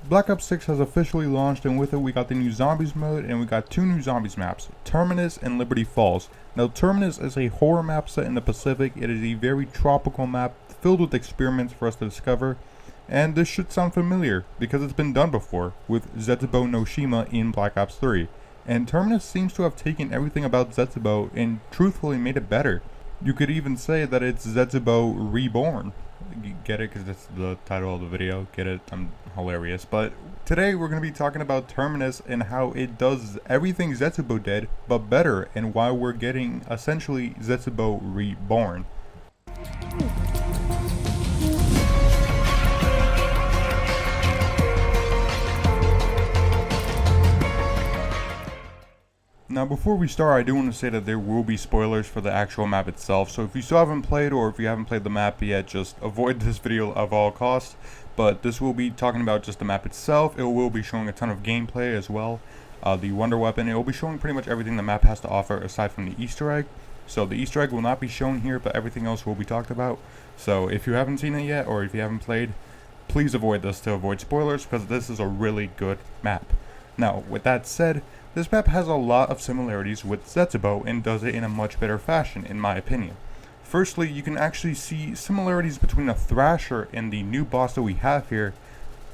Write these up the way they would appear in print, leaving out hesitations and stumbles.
Black Ops 6 has officially launched, and with it we got the new Zombies mode, and we got two new Zombies maps, Terminus and Liberty Falls. Now Terminus is a horror map set in the Pacific. It is a very tropical map filled with experiments for us to discover, and this should sound familiar because it's been done before with Zetsubou no Shima in Black Ops 3. And Terminus seems to have taken everything about Zetsubou and truthfully made it better. You could even say that it's Zetsubou Reborn. Get it? Because that's the title of the video. Get it? I'm hilarious. But today we're going to be talking about Terminus and how it does everything Zetsubou did, but better, and why we're getting essentially Zetsubou Reborn. Now before we start, I do want to say that there will be spoilers for the actual map itself, so if you still haven't played or if you haven't played the map yet, just avoid this video of all costs. But this will be talking about just the map itself. It will be showing a ton of gameplay as well. The wonder weapon, it will be showing pretty much everything the map has to offer aside from the Easter egg. So the Easter egg will not be shown here, but everything else will be talked about. So if you haven't seen it yet or if you haven't played, please avoid this to avoid spoilers because this is a really good map. Now with that said, this map has a lot of similarities with Zetsubou and does it in a much better fashion, in my opinion. Firstly, you can actually see similarities between the Thrasher and the new boss that we have here.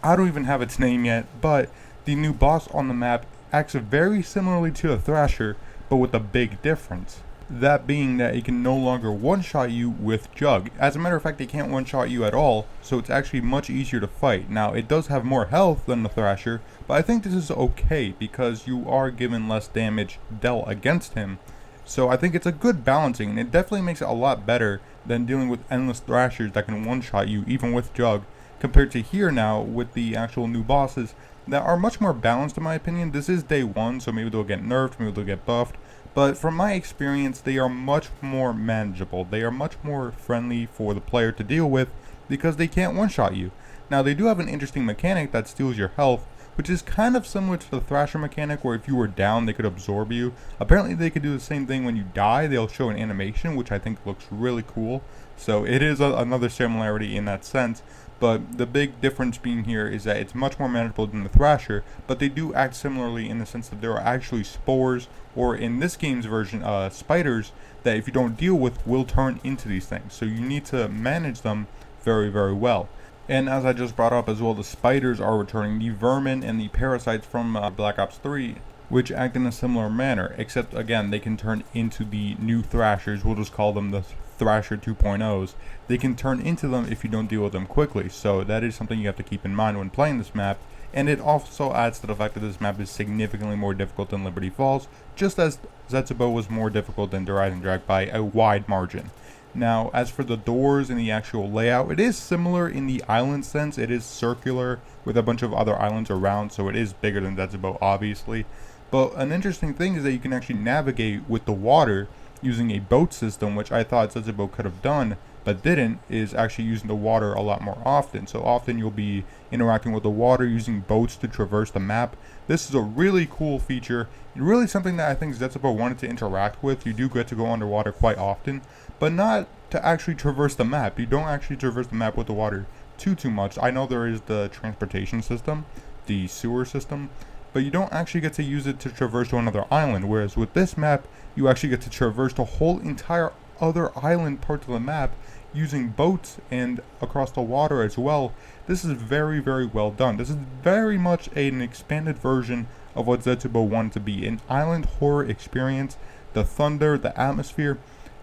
I don't even have its name yet, but the new boss on the map acts very similarly to the Thrasher, but with a big difference. That being that it can no longer one-shot you with Jug. As a matter of fact, it can't one-shot you at all, so it's actually much easier to fight. Now, it does have more health than the Thrasher, but I think this is okay because you are given less damage dealt against him. So I think it's a good balancing, and it definitely makes it a lot better than dealing with endless Thrashers that can one-shot you even with Jug, compared to here now with the actual new bosses that are much more balanced in my opinion. This is day one, so maybe they'll get nerfed, maybe they'll get buffed. But from my experience, they are much more manageable. They are much more friendly for the player to deal with because they can't one-shot you. Now, they do have an interesting mechanic that steals your health, which is kind of similar to the Thrasher mechanic where if you were down, they could absorb you. Apparently, they could do the same thing when you die. They'll show an animation, which I think looks really cool. So it is another similarity in that sense. But the big difference being here is that it's much more manageable than the Thrasher, but they do act similarly in the sense that there are actually spores, or in this game's version, spiders, that if you don't deal with will turn into these things. So you need to manage them very, very well. And as I just brought up as well, the spiders are returning, the vermin and the parasites from Black Ops 3, which act in a similar manner, except again, they can turn into the new Thrashers. We'll just call them the Thrasher 2.0s. They can turn into them if you don't deal with them quickly, so that is something you have to keep in mind when playing this map. And it also adds to the fact that this map is significantly more difficult than Liberty Falls, just as Zetsubou was more difficult than Rise and Drag by a wide margin. Now, as for the doors and the actual layout, it is similar in the island sense. It is circular with a bunch of other islands around, so it is bigger than Zetsubou, obviously. But an interesting thing is that you can actually navigate with the water using a boat system, which I thought Zetsubou could have done, but didn't, is actually using the water a lot more often. So often you'll be interacting with the water using boats to traverse the map. This is a really cool feature, and really something that I think Zetsubou wanted to interact with. You do get to go underwater quite often, but not to actually traverse the map. You don't actually traverse the map with the water too much. I know there is the transportation system, the sewer system, but you don't actually get to use it to traverse to another island, whereas with this map, you actually get to traverse the whole entire other island parts of the map using boats and across the water as well. This is very, very well done. This is very much an expanded version of what Zetsubou wanted to be, an island horror experience. The thunder, the atmosphere,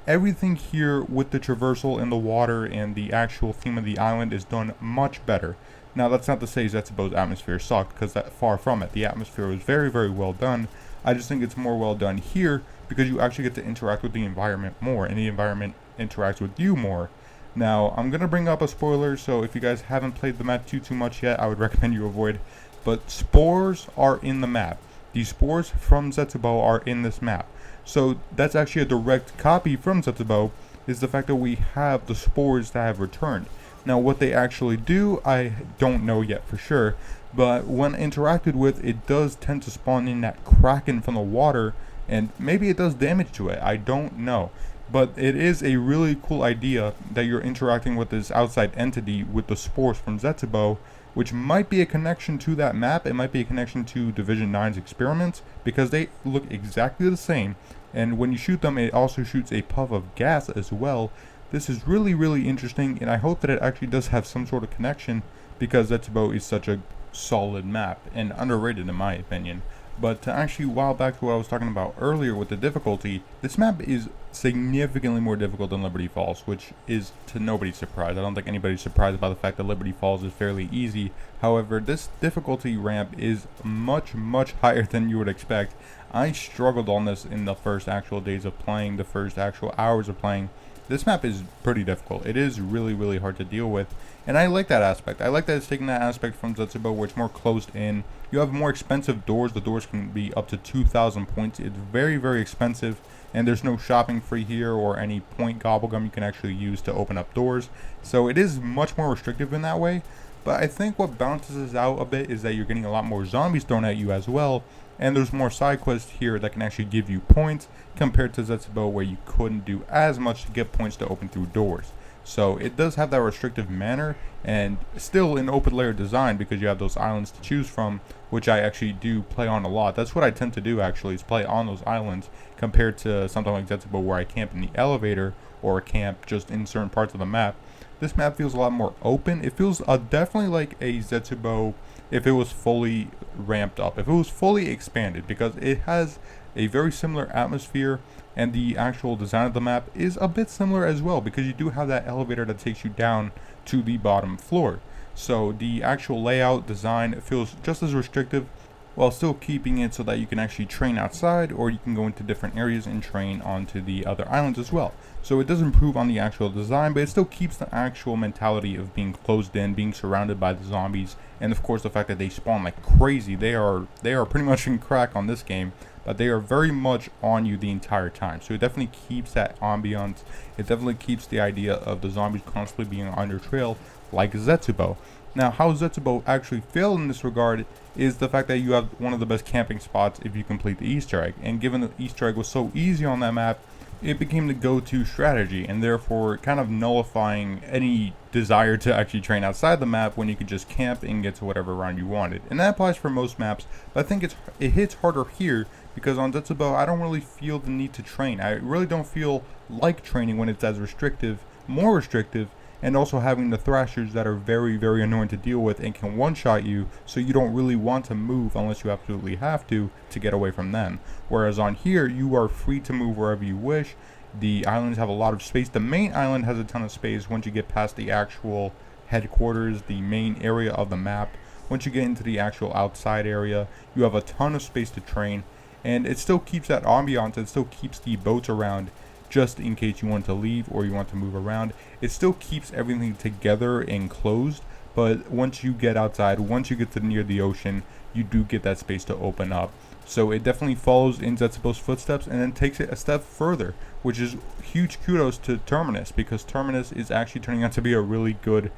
everything here with the traversal in the water and the actual theme of the island is done much better. Now, that's not to say Zetsubou's atmosphere sucked, because that far from it. The atmosphere was very, very well done. I just think it's more well done here because you actually get to interact with the environment more, and the environment interacts with you more. Now, I'm going to bring up a spoiler, so if you guys haven't played the map too much yet, I would recommend you avoid. But spores are in the map. The spores from Zetsubou are in this map. So that's actually a direct copy from Zetsubou, is the fact that we have the spores that have returned. Now, what they actually do, I don't know yet for sure, but when interacted with, it does tend to spawn in that kraken from the water, and maybe it does damage to it, I don't know. But it is a really cool idea that you're interacting with this outside entity with the spores from Zetsubou, which might be a connection to that map. It might be a connection to Division 9's experiments, because they look exactly the same, and when you shoot them, it also shoots a puff of gas as well. This is really, really interesting, and I hope that it actually does have some sort of connection, because Zetsubou is such a solid map, and underrated in my opinion. But to actually while back to what I was talking about earlier with the difficulty, this map is significantly more difficult than Liberty Falls, which is to nobody's surprise. I don't think anybody's surprised by the fact that Liberty Falls is fairly easy. However, this difficulty ramp is much, much higher than you would expect. I struggled on this in the first actual days of playing, the first actual hours of playing. This map is pretty difficult. It is really, really hard to deal with, and I like that aspect. I like that it's taking that aspect from Zetsubou, where it's more closed in. You have more expensive doors. The doors can be up to 2,000 points. It's very, very expensive, and there's no shopping free here or any point gobblegum you can actually use to open up doors. So it is much more restrictive in that way. But I think what balances out a bit is that you're getting a lot more zombies thrown at you as well, and there's more side quests here that can actually give you points compared to Zetsubou, where you couldn't do as much to get points to open through doors. So it does have that restrictive manner, and still an open layer design, because you have those islands to choose from, which I actually do play on a lot. That's what I tend to do actually, is play on those islands, compared to something like Zetsubou where I camp in the elevator or camp just in certain parts of the map. This map feels a lot more open. It feels definitely like a Zetsubou if it was fully ramped up, if it was fully expanded, because it has a very similar atmosphere, and the actual design of the map is a bit similar as well, because you do have that elevator that takes you down to the bottom floor. So the actual layout design feels just as restrictive, while still keeping it so that you can actually train outside, or you can go into different areas and train onto the other islands as well. So it does improve on the actual design, but it still keeps the actual mentality of being closed in, being surrounded by the zombies, and of course the fact that they spawn like crazy. They are pretty much in crack on this game, but they are very much on you the entire time. So it definitely keeps that ambiance. It definitely keeps the idea of the zombies constantly being on your trail, like Zetsubou. Now, how Zetsubou actually failed in this regard is the fact that you have one of the best camping spots if you complete the Easter egg. And given the Easter egg was so easy on that map, it became the go-to strategy, and therefore kind of nullifying any desire to actually train outside the map when you could just camp and get to whatever round you wanted. And that applies for most maps, but I think it hits harder here, because on Zetsubou I don't really feel the need to train. I really don't feel like training when it's as restrictive, more restrictive, and also having the thrashers that are very, very annoying to deal with and can one-shot you, so you don't really want to move unless you absolutely have to get away from them. Whereas on here, you are free to move wherever you wish. The islands have a lot of space. The main island has a ton of space once you get past the actual headquarters, the main area of the map. Once you get into the actual outside area, you have a ton of space to train, and it still keeps that ambiance. It still keeps the boats around, just in case you want to leave or you want to move around. It still keeps everything together and closed, but once you get outside, once you get to near the ocean, you do get that space to open up. So it definitely follows in Zetsubou's footsteps, and then takes it a step further, which is huge kudos to Terminus, because Terminus is actually turning out to be a really good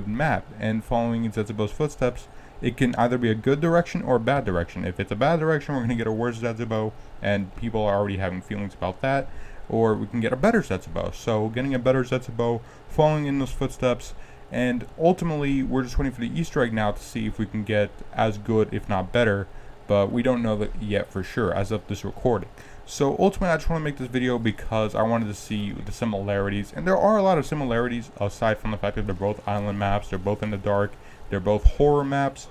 map. And following in Zetsubou's footsteps, it can either be a good direction or a bad direction. If it's a bad direction, we're going to get a worse Zetsubou, and people are already having feelings about that. Or we can get a better Zetsubou. So getting a better Zetsubou, following in those footsteps, and ultimately we're just waiting for the Easter egg now to see if we can get as good, if not better, but we don't know that yet for sure as of this recording. So ultimately I just want to make this video because I wanted to see the similarities, and there are a lot of similarities aside from the fact that they're both island maps, they're both in the dark, they're both horror maps.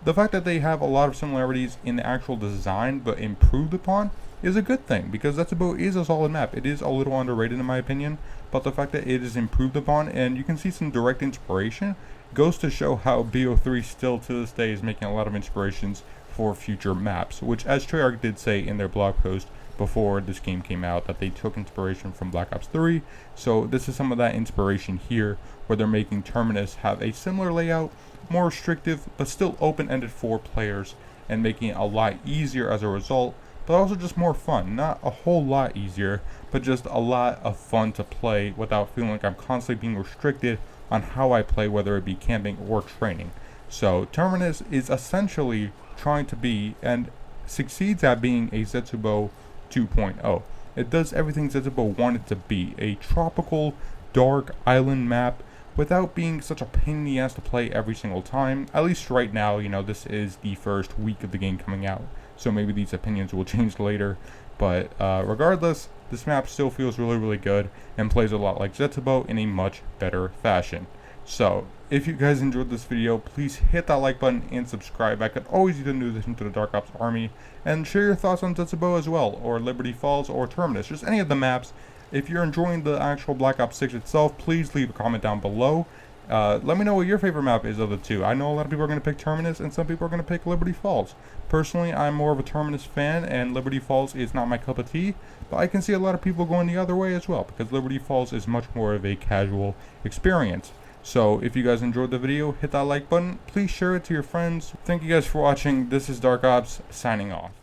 The fact that they have a lot of similarities in the actual design but improved upon is a good thing, because Zetsubou is a solid map. It is a little underrated in my opinion, but the fact that it is improved upon and you can see some direct inspiration goes to show how BO3 still to this day is making a lot of inspirations for future maps, which, as Treyarch did say in their blog post before this game came out, that they took inspiration from Black Ops 3. So this is some of that inspiration here, where they're making Terminus have a similar layout, more restrictive but still open-ended for players, and making it a lot easier as a result, but also just more fun. Not a whole lot easier, but just a lot of fun to play without feeling like I'm constantly being restricted on how I play, whether it be camping or training. So Terminus is essentially trying to be, and succeeds at being, a Zetsubou 2.0. It does everything Zetsubou wanted to be: a tropical, dark island map without being such a pain in the ass to play every single time. At least right now, you know, this is the first week of the game coming out, so maybe these opinions will change later. But regardless, this map still feels really good and plays a lot like Zetsubou in a much better fashion. So, if you guys enjoyed this video, please hit that like button and subscribe. I could always use a new addition to the Dark Ops army. And share your thoughts on Zetsubou as well, or Liberty Falls, or Terminus, just any of the maps. If you're enjoying the actual Black Ops 6 itself, please leave a comment down below. Let me know what your favorite map is of the two. I know a lot of people are going to pick Terminus, and some people are going to pick Liberty Falls. Personally, I'm more of a Terminus fan, and Liberty Falls is not my cup of tea. But I can see a lot of people going the other way as well, because Liberty Falls is much more of a casual experience. So, if you guys enjoyed the video, hit that like button. Please share it to your friends. Thank you guys for watching. This is Dark Ops, signing off.